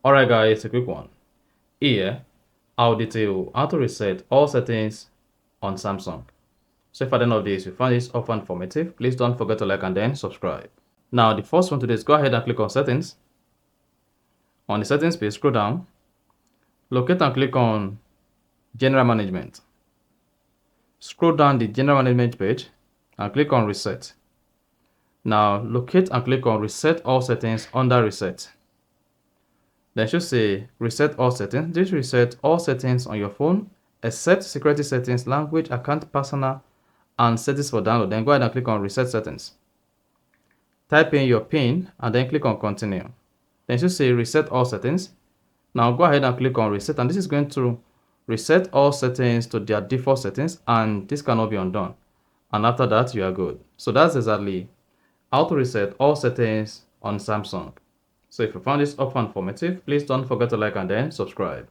Alright guys, a quick one. Here, I'll detail how to reset all settings on Samsung. So if at the end of this you find this often informative, please don't forget to like and then subscribe. Now the first one today is go ahead and click on settings. On the settings page, scroll down, locate and click on general management. Scroll down the general management page and click on reset. Now locate and click on reset all settings under reset. Then should say reset all settings. This reset all settings on your phone except security settings, language, account, personal, and settings for download. Then go ahead and click on reset settings. Type in your PIN and then click on continue. Then should say reset all settings. Now go ahead and click on reset, and this is going to reset all settings to their default settings, and this cannot be undone. And after that you are good. So that's exactly how to reset all settings on Samsung. So if you found this often informative, please don't forget to like and then subscribe.